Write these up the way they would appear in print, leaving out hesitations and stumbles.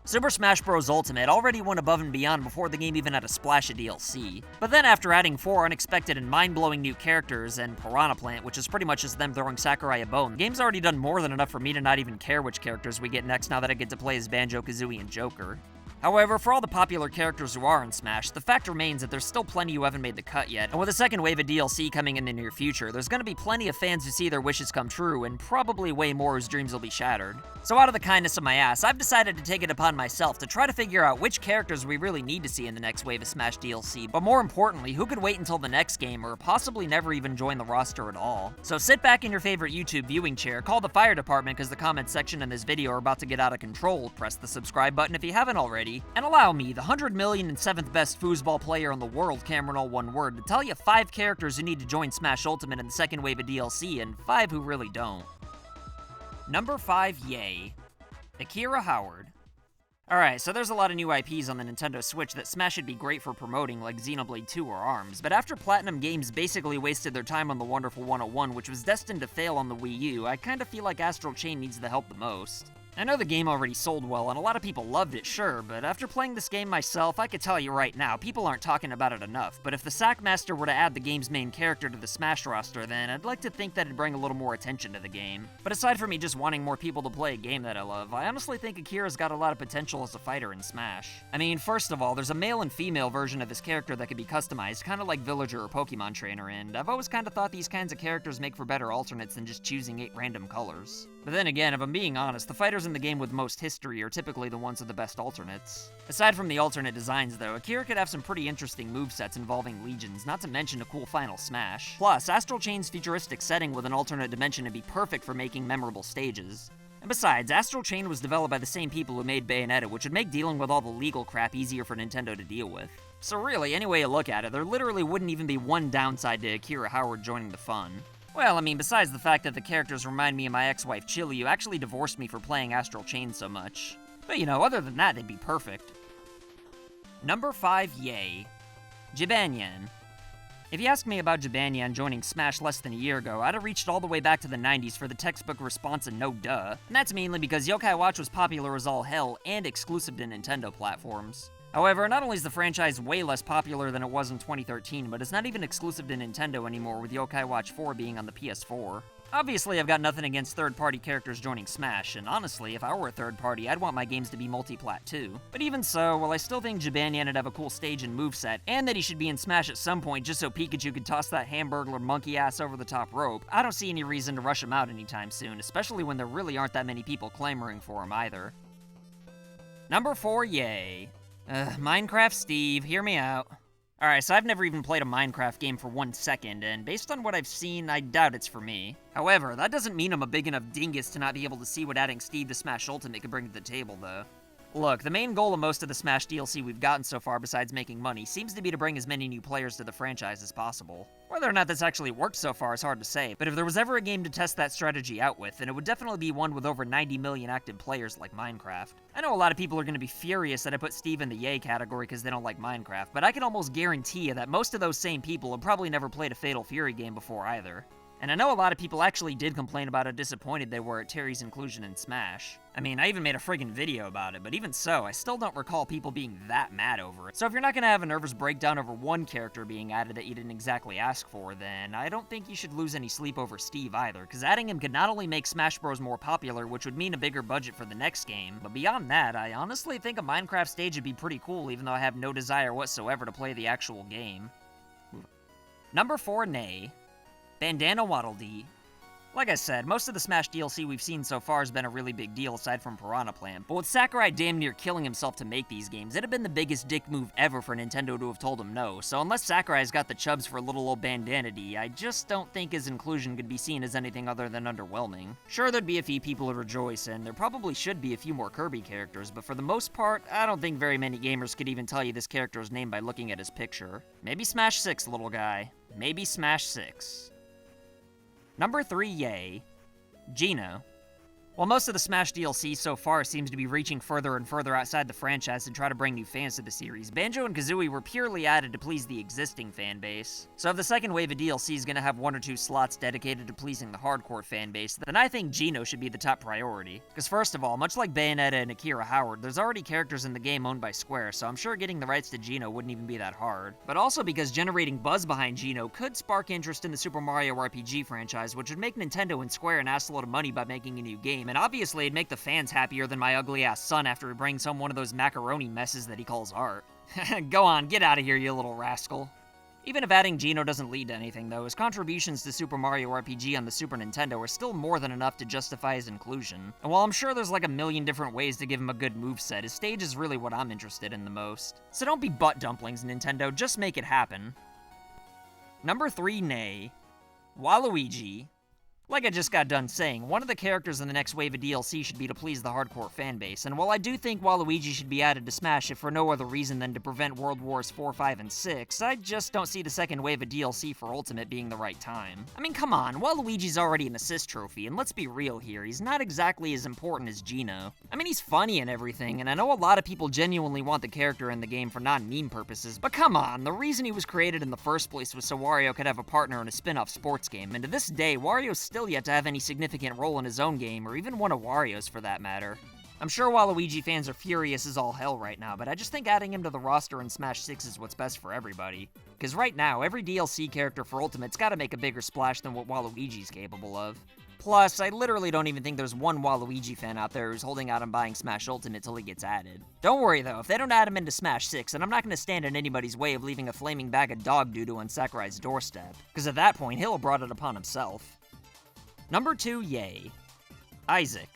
Super Smash Bros. Ultimate already went above and beyond before the game even had a splash of DLC. But then after adding 4 unexpected and mind-blowing new characters and Piranha Plant, which is pretty much just them throwing Sakurai a bone, the game's already done more than enough for me to not even care which characters we get next now that I get to play as Banjo-Kazooie and Joker. However, for all the popular characters who are in Smash, the fact remains that there's still plenty who haven't made the cut yet, and with a second wave of DLC coming in the near future, there's gonna be plenty of fans who see their wishes come true, and probably way more whose dreams will be shattered. So out of the kindness of my ass, I've decided to take it upon myself to try to figure out which characters we really need to see in the next wave of Smash DLC, but more importantly, who could wait until the next game, or possibly never even join the roster at all. So sit back in your favorite YouTube viewing chair, call the fire department because the comment section in this video are about to get out of control, press the subscribe button if you haven't already, and allow me, the 100,007th best foosball player in the world, Cameron all one word, to tell you 5 characters who need to join Smash Ultimate in the second wave of DLC, and 5 who really don't. Number 5, yay. Akira Howard. Alright, so there's a lot of new IPs on the Nintendo Switch that Smash should be great for promoting, like Xenoblade 2 or ARMS, but after Platinum Games basically wasted their time on the Wonderful 101, which was destined to fail on the Wii U, I kinda feel like Astral Chain needs the help the most. I know the game already sold well, and a lot of people loved it, sure, but after playing this game myself, I could tell you right now, people aren't talking about it enough, but if the Sackmaster were to add the game's main character to the Smash roster, then I'd like to think that it'd bring a little more attention to the game. But aside from me just wanting more people to play a game that I love, I honestly think Akira's got a lot of potential as a fighter in Smash. I mean, first of all, there's a male and female version of his character that could be customized, kinda like Villager or Pokemon Trainer, and I've always kinda thought these kinds of characters make for better alternates than just choosing 8 random colors. But then again, if I'm being honest, the fighters in the game with the most history are typically the ones with the best alternates. Aside from the alternate designs though, Akira could have some pretty interesting movesets involving legions, not to mention a cool final smash. Plus, Astral Chain's futuristic setting with an alternate dimension would be perfect for making memorable stages. And besides, Astral Chain was developed by the same people who made Bayonetta, which would make dealing with all the legal crap easier for Nintendo to deal with. So really, any way you look at it, there literally wouldn't even be one downside to Akira Howard joining the fun. Well, I mean, besides the fact that the characters remind me of my ex-wife Chili, who actually divorced me for playing Astral Chain so much. But you know, other than that, they'd be perfect. Number 5, yay. Jibanyan. If you ask me about Jibanyan joining Smash less than a year ago, I'd have reached all the way back to the 90s for the textbook response and no duh. And that's mainly because Yokai Watch was popular as all hell and exclusive to Nintendo platforms. However, not only is the franchise way less popular than it was in 2013, but it's not even exclusive to Nintendo anymore, with Yokai Watch 4 being on the PS4. Obviously, I've got nothing against third-party characters joining Smash, and honestly, if I were a third party, I'd want my games to be multi-plat too. But even so, while I still think Jibanyan would have a cool stage and moveset, and that he should be in Smash at some point just so Pikachu could toss that Hamburglar monkey ass over the top rope, I don't see any reason to rush him out anytime soon, especially when there really aren't that many people clamoring for him either. Number 4, yay. Minecraft Steve, hear me out. Alright, so I've never even played a Minecraft game for 1 second, and based on what I've seen, I doubt it's for me. However, that doesn't mean I'm a big enough dingus to not be able to see what adding Steve to Smash Ultimate could bring to the table, though. Look, the main goal of most of the Smash DLC we've gotten so far besides making money seems to be to bring as many new players to the franchise as possible. Whether or not that's actually worked so far is hard to say, but if there was ever a game to test that strategy out with, then it would definitely be one with over 90 million active players like Minecraft. I know a lot of people are going to be furious that I put Steve in the yay category because they don't like Minecraft, but I can almost guarantee you that most of those same people have probably never played a Fatal Fury game before either. And I know a lot of people actually did complain about how disappointed they were at Terry's inclusion in Smash. I mean, I even made a friggin' video about it, but even so, I still don't recall people being that mad over it. So if you're not gonna have a nervous breakdown over one character being added that you didn't exactly ask for, then I don't think you should lose any sleep over Steve either, because adding him could not only make Smash Bros. More popular, which would mean a bigger budget for the next game, but beyond that, I honestly think a Minecraft stage would be pretty cool, even though I have no desire whatsoever to play the actual game. Number 4, nay. Bandana Waddle Dee. Like I said, most of the Smash DLC we've seen so far has been a really big deal aside from Piranha Plant, but with Sakurai damn near killing himself to make these games, it'd have been the biggest dick move ever for Nintendo to have told him no, so unless Sakurai's got the chubs for little old Bandana Dee, I just don't think his inclusion could be seen as anything other than underwhelming. Sure, there'd be a few people who rejoice, and there probably should be a few more Kirby characters, but for the most part, I don't think very many gamers could even tell you this character's name by looking at his picture. Maybe Smash 6, little guy. Maybe Smash 6. Number 3, yay. Gino. While most of the Smash DLC so far seems to be reaching further and further outside the franchise to try to bring new fans to the series, Banjo and Kazooie were purely added to please the existing fan base. So if the second wave of DLC is going to have 1 or 2 slots dedicated to pleasing the hardcore fan base, then I think Geno should be the top priority. Because first of all, much like Bayonetta and Akira Howard, there's already characters in the game owned by Square, so I'm sure getting the rights to Geno wouldn't even be that hard. But also because generating buzz behind Geno could spark interest in the Super Mario RPG franchise, which would make Nintendo and Square an assload of money by making a new game, and obviously it'd make the fans happier than my ugly-ass son after he brings home one of those macaroni messes that he calls art. Go on, get out of here, you little rascal. Even if adding Geno doesn't lead to anything, though, his contributions to Super Mario RPG on the Super Nintendo are still more than enough to justify his inclusion. And while I'm sure there's like a million different ways to give him a good moveset, his stage is really what I'm interested in the most. So don't be butt dumplings, Nintendo, just make it happen. Number 3, nay. Waluigi. Like I just got done saying, one of the characters in the next wave of DLC should be to please the hardcore fanbase, and while I do think Waluigi should be added to Smash if for no other reason than to prevent World Wars 4, 5, and 6, I just don't see the second wave of DLC for Ultimate being the right time. I mean, come on, Waluigi's already an assist trophy, and let's be real here, he's not exactly as important as Geno. I mean, he's funny and everything, and I know a lot of people genuinely want the character in the game for non-meme purposes, but come on, the reason he was created in the first place was so Wario could have a partner in a spin-off sports game, and to this day, Wario's still yet to have any significant role in his own game, or even one of Wario's for that matter. I'm sure Waluigi fans are furious as all hell right now, but I just think adding him to the roster in Smash 6 is what's best for everybody. Because right now, every DLC character for Ultimate's gotta make a bigger splash than what Waluigi's capable of. Plus, I literally don't even think there's one Waluigi fan out there who's holding out on buying Smash Ultimate till he gets added. Don't worry though, if they don't add him into Smash 6, then I'm not gonna stand in anybody's way of leaving a flaming bag of dog doo-doo on Sakurai's doorstep. Because at that point, he'll have brought it upon himself. Number 2, yay. Isaac.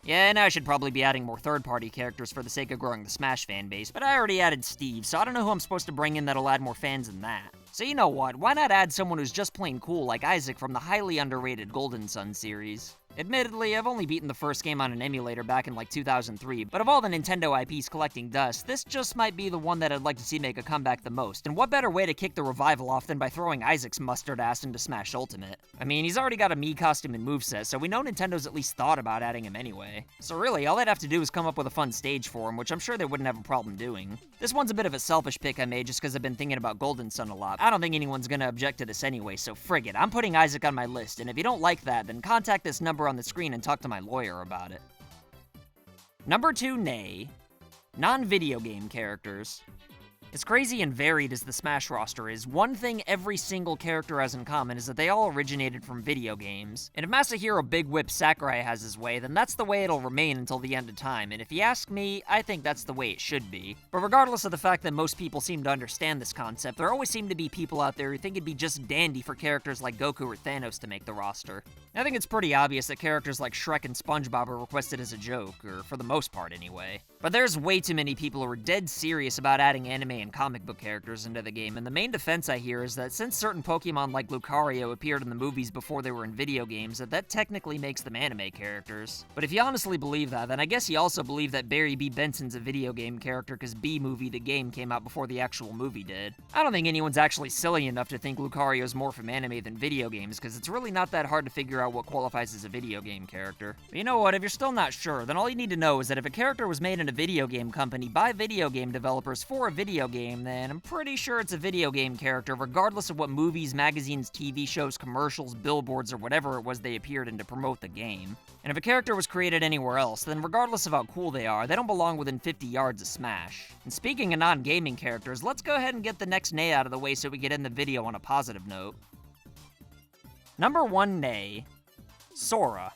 Yeah, and I should probably be adding more third-party characters for the sake of growing the Smash fanbase, but I already added Steve, so I don't know who I'm supposed to bring in that'll add more fans than that. So you know what, why not add someone who's just plain cool like Isaac from the highly underrated Golden Sun series? Admittedly, I've only beaten the first game on an emulator back in like 2003, but of all the Nintendo IPs collecting dust, this just might be the one that I'd like to see make a comeback the most, and what better way to kick the revival off than by throwing Isaac's mustard ass into Smash Ultimate? I mean, he's already got a Mii costume and moveset, so we know Nintendo's at least thought about adding him anyway. So really, all they'd have to do is come up with a fun stage for him, which I'm sure they wouldn't have a problem doing. This one's a bit of a selfish pick I made just because I've been thinking about Golden Sun a lot. I don't think anyone's gonna object to this anyway, so frig it, I'm putting Isaac on my list, and if you don't like that, then contact this number on the screen and talk to my lawyer about it. Number 2, nay. Non-video game characters. As crazy and varied as the Smash roster is, one thing every single character has in common is that they all originated from video games. And if Masahiro Big Whip Sakurai has his way, then that's the way it'll remain until the end of time, and if you ask me, I think that's the way it should be. But regardless of the fact that most people seem to understand this concept, there always seem to be people out there who think it'd be just dandy for characters like Goku or Thanos to make the roster. I think it's pretty obvious that characters like Shrek and SpongeBob are requested as a joke, or for the most part anyway. But there's way too many people who are dead serious about adding anime and comic book characters into the game, and the main defense I hear is that since certain Pokemon like Lucario appeared in the movies before they were in video games, that technically makes them anime characters. But if you honestly believe that, then I guess you also believe that Barry B. Benson's a video game character because B-Movie the game came out before the actual movie did. I don't think anyone's actually silly enough to think Lucario's more from anime than video games, because it's really not that hard to figure out what qualifies as a video game character. But you know what, if you're still not sure, then all you need to know is that if a character was made in a video game company by video game developers for a video game, then I'm pretty sure it's a video game character regardless of what movies, magazines, TV shows, commercials, billboards, or whatever it was they appeared in to promote the game. And if a character was created anywhere else, then regardless of how cool they are, they don't belong within 50 yards of Smash. And speaking of non-gaming characters, let's go ahead and get the next nay out of the way so we can end the video on a positive note. Number 1 nay. Sora.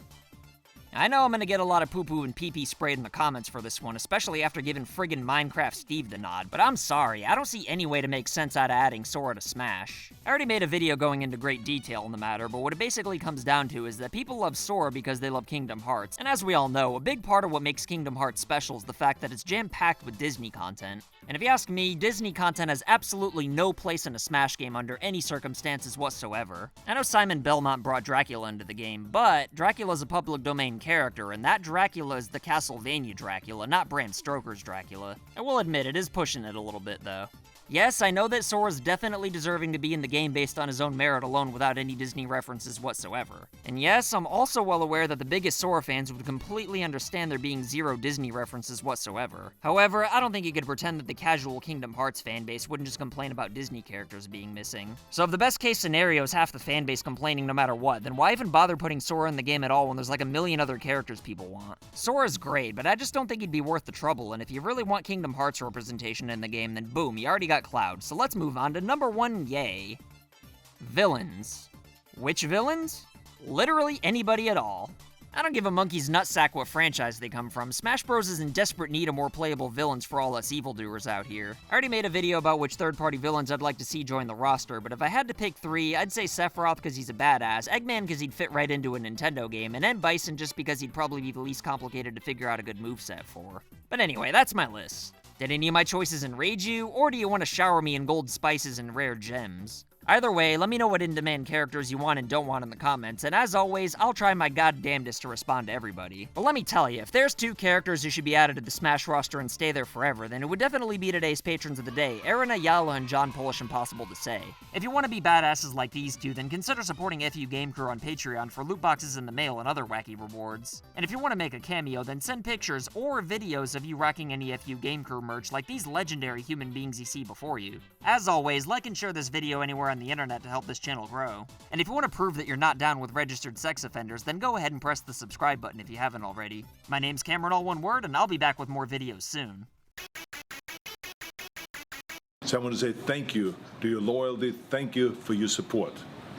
I know I'm gonna get a lot of poo-poo and pee-pee sprayed in the comments for this one, especially after giving friggin' Minecraft Steve the nod, but I'm sorry, I don't see any way to make sense out of adding Sora to Smash. I already made a video going into great detail on the matter, but what it basically comes down to is that people love Sora because they love Kingdom Hearts, and as we all know, a big part of what makes Kingdom Hearts special is the fact that it's jam-packed with Disney content. And if you ask me, Disney content has absolutely no place in a Smash game under any circumstances whatsoever. I know Simon Belmont brought Dracula into the game, but Dracula's a public domain character, and that Dracula is the Castlevania Dracula, not Bram Stoker's Dracula. I will admit, it is pushing it a little bit, though. Yes, I know that Sora's definitely deserving to be in the game based on his own merit alone without any Disney references whatsoever. And yes, I'm also well aware that the biggest Sora fans would completely understand there being zero Disney references whatsoever. However, I don't think you could pretend that the casual Kingdom Hearts fanbase wouldn't just complain about Disney characters being missing. So if the best case scenario is half the fanbase complaining no matter what, then why even bother putting Sora in the game at all when there's like a million other characters people want? Sora's great, but I just don't think he'd be worth the trouble, and if you really want Kingdom Hearts representation in the game, then boom, you already got Cloud. So let's move on to number 1, yay. Villains. Which villains? Literally anybody at all. I don't give a monkey's nutsack what franchise they come from. Smash Bros is in desperate need of more playable villains for all us evildoers out here. I already made a video about which third-party villains I'd like to see join the roster, but if I had to pick 3, I'd say Sephiroth because he's a badass, Eggman because he'd fit right into a Nintendo game, and then Bison just because he'd probably be the least complicated to figure out a good moveset for. But anyway, that's my list. Did any of my choices enrage you, or do you want to shower me in gold spices and rare gems? Either way, let me know what in-demand characters you want and don't want in the comments, and as always, I'll try my goddamnedest to respond to everybody. But let me tell you, if there's 2 characters who should be added to the Smash roster and stay there forever, then it would definitely be today's patrons of the day, Aaron Ayala and John Polish Impossible to Say. If you want to be badasses like these 2, then consider supporting FU Game Crew on Patreon for loot boxes in the mail and other wacky rewards. And if you want to make a cameo, then send pictures or videos of you rocking any FU Game Crew merch like these legendary human beings you see before you. As always, like and share this video anywhere on the internet to help this channel grow. And if you want to prove that you're not down with registered sex offenders, then go ahead and press the subscribe button if you haven't already. My name's Cameron, all one word, and I'll be back with more videos soon. So I want to say thank you to your loyalty, thank you for your support.